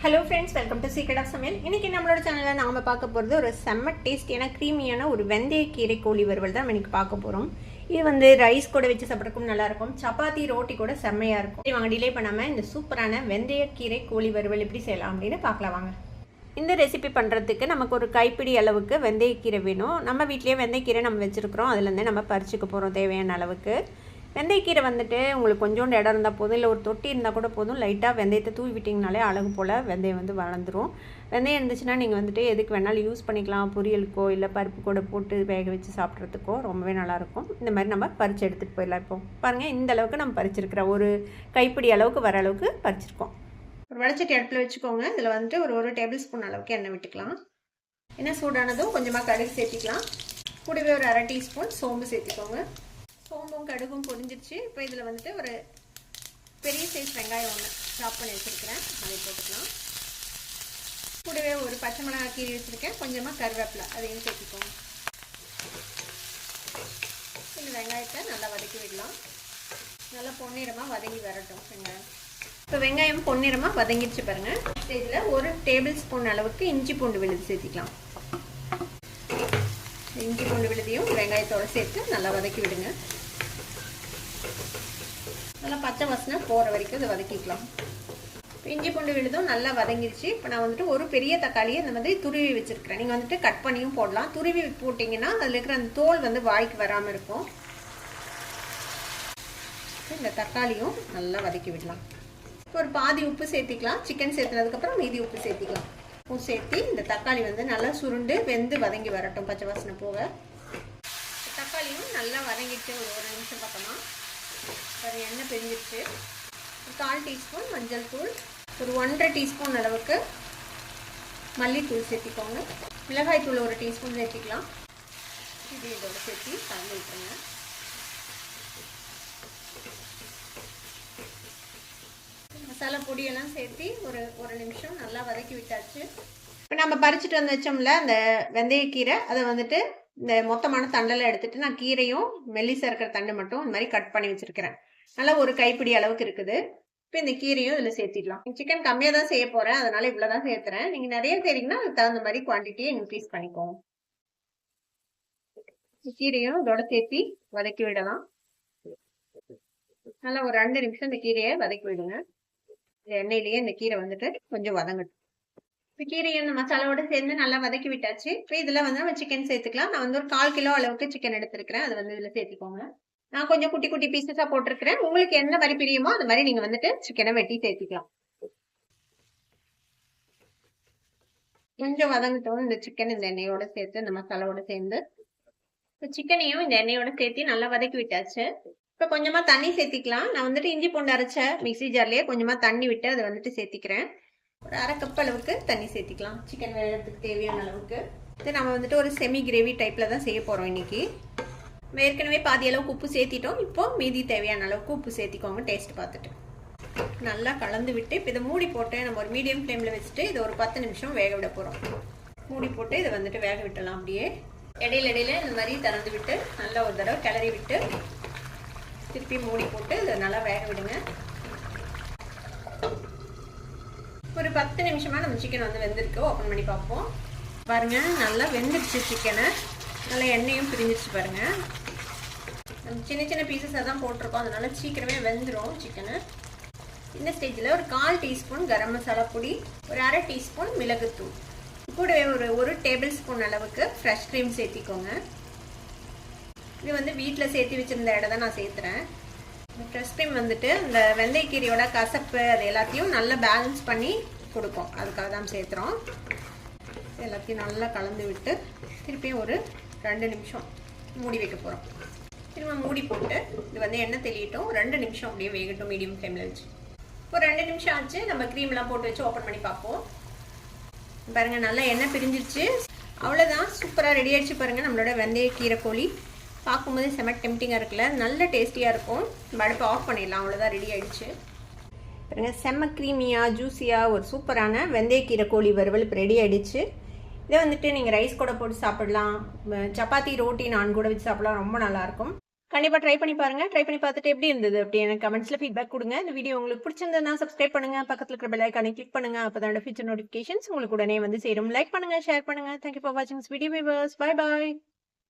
Hello friends, welcome to secret of சமையல். இன்றைக்கி நம்மளோட சேனலில் நாம் பார்க்க போகிறது ஒரு செம்ம டேஸ்டியான க்ரீமியான ஒரு வெந்தயக்கீரை கோழி வறுவல் தான் இன்றைக்கி பார்க்க போகிறோம். இது வந்து ரைஸ் கூட வச்சு சாப்பிட்றதுக்கும் நல்லாயிருக்கும், சப்பாத்தி ரோட்டி கூட செம்மையாக இருக்கும். வாங்க டிலே பண்ணாமல் இந்த சூப்பரான வெந்தயக்கீரை கோழி வறுவல் எப்படி செய்யலாம் அப்படின்னு பார்க்கலாம் வாங்க. இந்த ரெசிபி பண்ணுறதுக்கு நமக்கு ஒரு கைப்பிடி அளவுக்கு வெந்தயக்கீரை வேணும். நம்ம வீட்லேயே வெந்தயக்கீரை நம்ம வச்சுருக்கிறோம், அதுலேருந்து நம்ம பறிச்சுக்க போகிறோம் தேவையான அளவுக்கு. வெந்தயக்கீரை வந்துட்டு உங்களுக்கு கொஞ்சோண்டு இடம் இருந்தால் போதும், இல்லை ஒரு தொட்டி இருந்தால் கூட போதும். லைட்டாக வெந்தயத்தை தூவி விட்டிங்கனாலே அழகு போல் வெந்தயம் வந்து வளர்ந்துடும். வெந்தயம் இருந்துச்சுன்னா நீங்கள் வந்துட்டு எதுக்கு வேணாலும் யூஸ் பண்ணிக்கலாம், பொரியலுக்கோ இல்லை பருப்பு கூட போட்டு வேக வச்சு சாப்பிட்றதுக்கோ ரொம்பவே நல்லாயிருக்கும். இந்த மாதிரி நம்ம பறித்து எடுத்துகிட்டு போயிடலாம். இப்போ பாருங்கள், இந்த அளவுக்கு நம்ம பறிச்சிருக்கிறோம், ஒரு கைப்பிடி அளவுக்கு வர அளவுக்கு பறிச்சிருக்கோம். ஒரு வடச்சட்டி அடுப்பில் வச்சுக்கோங்க. இதில் வந்துட்டு ஒரு டேபிள் ஸ்பூன் அளவுக்கு எண்ணெய் விட்டுக்கலாம். எண்ணெய் சூடானதும் கொஞ்சமாக கடுகு சேர்த்திக்கலாம். கூடவே ஒரு அரை டீஸ்பூன் சோம்பு சேர்த்திக்கோங்க. சோம்பும் கடுகும் பொரிஞ்சிருச்சு. இப்போ இதில் வந்துட்டு ஒரு பெரிய சைஸ் வெங்காயம் ஒன்று சாப் பண்ணி வச்சுருக்கிறேன், அதை போட்டுக்கலாம். கூடவே ஒரு பச்சை மிளகாய் கீறி வச்சுருக்கேன், கொஞ்சமாக கருவேப்பிலை அதையும் சேர்த்துக்கோங்க. இந்த வெங்காயத்தை நல்லா வதக்கி விடலாம். நல்லா பொன்னிறமாக வதங்கி வரட்டும் வெங்காயம். இப்போ வெங்காயம் பொன்னிறமாக வதங்கிடுச்சு பாருங்கள். இதில் ஒரு டேபிள் ஸ்பூன் அளவுக்கு இஞ்சி பூண்டு விழுது சேர்த்திக்கலாம். இஞ்சி பூண்டு விழுதியும் வெங்காயத்தோடு சேர்த்து நல்லா வதக்கி விடுங்க. நல்லா பச்சை வாசனை போகிற வரைக்கும் இதை வதக்கிக்கலாம். இஞ்சி பூண்டு விழுதும் நல்லா வதங்கிடுச்சு. இப்போ நான் வந்துட்டு ஒரு பெரிய தக்காளியை இந்த மாதிரி துருவி வச்சுருக்கிறேன். நீங்கள் வந்துட்டு கட் பண்ணியும் போடலாம். துருவி போட்டிங்கன்னா அதில் இருக்கிற அந்த தோல் வந்து வாய்க்கு வராமல் இருக்கும். இந்த தக்காளியும் நல்லா வதக்கி விடலாம். இப்போ ஒரு பாதி உப்பு சேர்த்திக்கலாம். சிக்கன் சேர்த்துனதுக்கப்புறம் மீதி உப்பு சேர்த்திக்கலாம். உப்பு சேர்த்து இந்த தக்காளி வந்து நல்லா சுருண்டு வெந்து வதங்கி வரட்டும், பச்சை வாசனை போக. தக்காளியும் நல்லா வதங்கிட்டு ஒரு நிமிஷம் பக்கமாக ஒரு எண்ணெய் பிரிஞ்சிடுச்சு. ஒரு 1/4 டீஸ்பூன் மஞ்சள் தூள், ஒரு 1.5 டீஸ்பூன் அளவுக்கு மல்லித்தூள் சேர்த்திக்கோங்க. மிளகாய் தூள் ஒரு டீஸ்பூன் சேர்த்திக்கலாம். இது இதோட சேர்த்து கலந்து விட்டுருங்க. மசாலா பொடியெல்லாம் சேர்த்து ஒரு நிமிஷம் நல்லா வதக்கி விட்டாச்சு. இப்போ நம்ம பறிச்சுட்டு வந்து வச்சோம்ல அந்த வெந்தயக்கீரை, அதை வந்துட்டு இந்த மொத்தமான தண்டெல்லாம் எடுத்துட்டு நான் கீரையும் மெல்லிசா இருக்கிற தண்டு மட்டும் இந்த மாதிரி கட் பண்ணி வச்சிருக்கிறேன். நல்லா ஒரு கைப்பிடி அளவுக்கு இருக்குது. இப்போ இந்த கீரையும் இதில் சேர்த்திடலாம். சிக்கன் கம்மியாக தான் செய்ய போகிறேன், அதனால இவ்வளோ தான் சேர்த்துறேன். நீங்கள் நிறைய செய்றீங்கன்னா அதுக்கு தகுந்த மாதிரி குவான்டிட்டியை இன்க்ரீஸ் பண்ணிக்கோங்க. கீரையும் இதோட சேர்த்து வதக்கி விடலாம். நல்லா ஒரு 2 நிமிஷம் இந்த கீரையை வதக்கி விடுங்க. இந்த எண்ணெயிலேயே இந்த கீரை வந்துட்டு கொஞ்சம் வதங்கட்டும். இப்போ கீரையை இந்த மசாலாவோட சேர்ந்து நல்லா வதக்கி விட்டாச்சு. இப்போ இதில் வந்து நம்ம சிக்கன் சேர்த்துக்கலாம். நான் வந்து ஒரு 1/4 கிலோ அளவுக்கு சிக்கன் எடுத்துருக்கிறேன், அதை வந்து இதில் சேர்த்துக்கோங்க. நான் கொஞ்சம் குட்டி குட்டி பீசஸாக போட்டிருக்கிறேன். உங்களுக்கு என்ன மாதிரி பிரியுமோ அந்த மாதிரி நீங்கள் வந்துட்டு சிக்கனை வெட்டி சேர்த்துக்கலாம். கொஞ்சம் வதங்கட்டும் இந்த சிக்கன் இந்த எண்ணெயோட சேர்த்து, இந்த மசாலாவோட சேர்ந்து. இப்போ சிக்கனையும் இந்த எண்ணெயோட சேர்த்து நல்லா வதக்கி விட்டாச்சு. இப்போ கொஞ்சமாக தண்ணி சேர்த்திக்கலாம். நான் வந்துட்டு இஞ்சி பூண்டு அரைச்ச மிக்ஸி ஜார்லேயே கொஞ்சமாக தண்ணி விட்டு அதை வந்துட்டு சேர்த்திக்கிறேன். ஒரு 1/2 கப் அளவுக்கு தண்ணி சேர்த்திக்கலாம், சிக்கன் வேகிறதுக்கு தேவையான அளவுக்கு. இது நம்ம வந்துட்டு ஒரு செமி கிரேவி டைப்பில் தான் செய்ய போகிறோம் இன்றைக்கி. ஏற்கனவே பாதி அளவுக்கு உப்பு சேர்த்திட்டோம். இப்போ மீதி தேவையான அளவுக்கு உப்பு சேர்த்திக்கோங்க, டேஸ்ட் பார்த்துட்டு. நல்லா கலந்து விட்டு இப்போ இதை மூடி போட்டு நம்ம ஒரு மீடியம் ஃப்ளேமில் வச்சுட்டு இதை ஒரு 10 நிமிஷம் வேக விட போகிறோம். மூடி போட்டு இதை வந்துட்டு வேக விட்டலாம். அப்படியே இடையில இந்த மாதிரி திறந்து விட்டு நல்லா ஒரு தடவை கிளறி விட்டு திருப்பி மூடி போட்டு இதை நல்லா வேக விடுங்க. ஒரு 10 நிமிஷமாக நம்ம சிக்கன் வந்து வெந்திருக்கு. ஓப்பன் பண்ணி பார்ப்போம். பாருங்க, நல்லா வெந்துருச்சு சிக்கனை. நல்லா எண்ணெயும் பிரிஞ்சிருச்சு பாருங்க. நம்ம சின்ன சின்ன பீசஸாக தான் போட்டிருக்கோம், அதனால சீக்கிரமே வெந்துடும் சிக்கனு. இந்த ஸ்டேஜில் ஒரு 1/4 டீஸ்பூன் கரம் மசாலா பொடி, ஒரு 1/2 டீஸ்பூன் மிளகுத்தூள், கூடவே ஒரு டேபிள் ஸ்பூன் அளவுக்கு ஃப்ரெஷ் க்ரீம் சேர்த்திக்கோங்க. இது வந்து வீட்டில் சேர்த்து வச்சுருந்த இடம் தான் நான் சேர்த்துறேன். இந்த ஃப்ரெஷ் க்ரீம் வந்துட்டு இந்த வெந்தயக்கீரையோட கசப்பு அது எல்லாத்தையும் நல்லா பேலன்ஸ் பண்ணி கொடுக்கும், அதுக்காக தான் சேர்த்துறோம். எல்லாத்தையும் நல்லா கலந்து விட்டு திருப்பியும் ஒரு 2 நிமிஷம் மூடி வைக்க போகிறோம். திரும்ப மூடி போட்டு இது வந்து எண்ணெய் தெளியட்டும். 2 நிமிஷம் அப்படியே வேகட்டும் மீடியம் ஃப்ளேமில் வச்சு. இப்போ 2 நிமிஷம் ஆச்சு. நம்ம க்ரீம்லாம் போட்டு வச்சு ஓப்பன் பண்ணி பார்ப்போம். பாருங்கள், நல்லா எண்ணெய் பிரிஞ்சிருச்சு. அவ்வளோதான், சூப்பராக ரெடி ஆகிடுச்சு பாருங்கள் நம்மளோட வெந்தயக்கீரை கோழி. பார்க்கும்போது செம டெம்டிங்காக இருக்குல்ல, நல்ல டேஸ்டியாக இருக்கும். நம்ம அடுப்பை ஆஃப் பண்ணிடலாம். அவ்வளோதான், ரெடி ஆகிடுச்சு பாருங்கள். செம்ம க்ரீமியாக ஜூஸியாக ஒரு சூப்பரான வெந்தயக்கீரை கோழி வறுவல் இப்போ ரெடி ஆகிடுச்சு. இதை வந்துட்டு நீங்கள் ரைஸ் கூட போட்டு சாப்பிடலாம், சப்பாத்தி ரோட்டி நான் கூட வச்சு சாப்பிடலாம், ரொம்ப நல்லாயிருக்கும். கண்டிப்பா ட்ரை பண்ணி பாருங்க. ட்ரை பண்ணி பார்த்துட்டு எப்படி இருந்தது அப்படி எனக்கு கமெண்ட்ஸ்ல ஃபீட்பேக் குடுங்க. இந்த வீடியோ உங்களுக்கு பிடிச்சிருந்ததுன்னா சப்ஸ்கிரைப் பண்ணுங்க. பக்கத்துல இருக்கிற பெல் ஐகானை கிளிக் பண்ணுங்க. அப்பதான் என்னோட ஃபியூச்சர் நோட்டிஃபிகேஷன்ஸ் உங்களுக்கு உடனே வந்து சேரும். லைக் பண்ணுங்க, ஷேர் பண்ணுங்க. தேங்க் யூ ஃபார் வாட்சிங் this video viewers. Bye by.